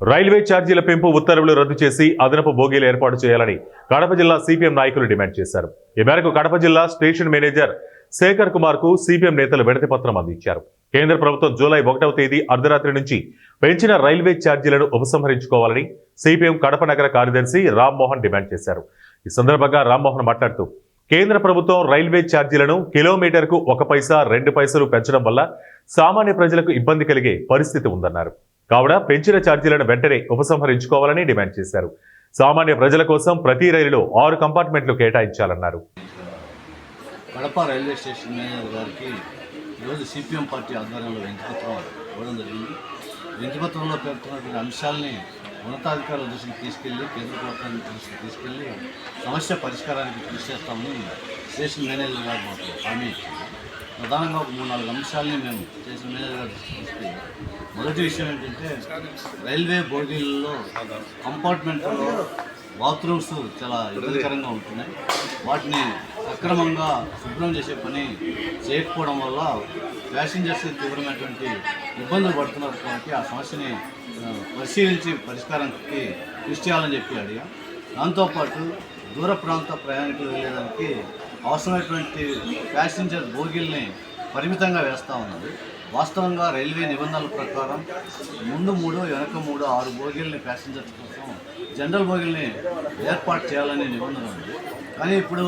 Railway ఛార్జీల పెంపు ఉత్తర్వులు రద్దు చేసి అదనపు బోగీలు ఏర్పాటు చేయాలని కడప జిల్లా సిపిఎం నాయకులు డిమాండ్ చేశారు. ఈ మేరకు కడప జిల్లా స్టేషన్ మేనేజర్ శేఖర్ కుమార్ కు సిపిఎం నేతలు వినతి పత్రం అందించారు. కేంద్ర ప్రభుత్వం జూలై 1వ తేదీ అర్ధరాత్రి నుంచి పెంచిన రైల్వే ఛార్జీలను ఉపసంహరించుకోవాలని సిపిఎం కడప నగర కార్యదర్శి రామ్మోహన్ డిమాండ్ చేశారు. ఈ సందర్భంగా రామ్మోహన్ మాట్లాడుతూ కేంద్ర ప్రభుత్వం రైల్వే ఛార్జీలను కిలోమీటర్కు 1 పైసా 2 పైసలు పెంచడం వల్ల సామాన్య ప్రజలకు ఇబ్బంది కలిగే పరిస్థితి ఉందన్నారు. కావున పెంచిన ఛార్జీలను వెంటనే ఉపసంహరించుకోవాలని డిమాండ్ చేశారు. సామాన్య ప్రజల కోసం ప్రతి రైలులో 6 కంపార్ట్మెంట్లు కేటాయించాలన్నారు. కడప రైల్వే స్టేషన్ మేనేజర్ గారికి ఈరోజు సిపిఎం పార్టీ ఆధ్వర్యంలో వినతిపత్రం ఇవ్వడం జరిగింది. వినతిపత్రంలో పేర్కొన్నటువంటి అంశాలని ఉన్నతాధికారుల దృష్టికి తీసుకెళ్లి కేంద్ర ప్రభుత్వానికి దృష్టికి తీసుకెళ్లి సమస్య పరిష్కారానికి కృషి చేస్తామని స్టేషన్ మేనేజర్ గారు మాకు హామీ ఇచ్చింది. ప్రధానంగా ఒక 3-4 అంశాలని మేము స్టేషన్ మేనేజర్ గారు తీసుకెళ్ళి, మొదటి విషయం ఏంటంటే రైల్వే బోగీలలో కంపార్ట్మెంట్లో బాత్రూమ్స్ చాలా ఇబ్బందికరంగా ఉంటున్నాయి. వాటిని సక్రమంగా శుభ్రం చేసే పని చేయకపోవడం వల్ల ప్యాసింజర్స్ తీవ్రమైనటువంటి ఇబ్బందులు పడుతున్నారు. కాబట్టి ఆ సమస్యని పరిశీలించి పరిష్కారానికి కృషి చేయాలని చెప్పి అడిగా. దాంతోపాటు దూర ప్రాంత ప్రయాణికులు వెళ్ళేదానికి అవసరమైనటువంటి ప్యాసింజర్ బోగీల్ని పరిమితంగా వేస్తూ ఉన్నారు. వాస్తవంగా రైల్వే నిబంధనల ప్రకారం ముందు 3 వెనక 3 6 బోగీల్ని ప్యాసింజర్స్ కోసం జనరల్ బోగీల్ని ఏర్పాటు చేయాలనే నిబంధన ఉంది. కానీ ఇప్పుడు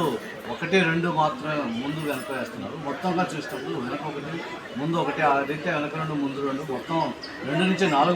1, 2 మాత్రమే ముందు వెనక వేస్తున్నారు. మొత్తంగా చూసినప్పుడు వెనక 1 ముందు 1 ఆ రీతే వెనక 2 ముందు 2 మొత్తం 2 నుంచి 4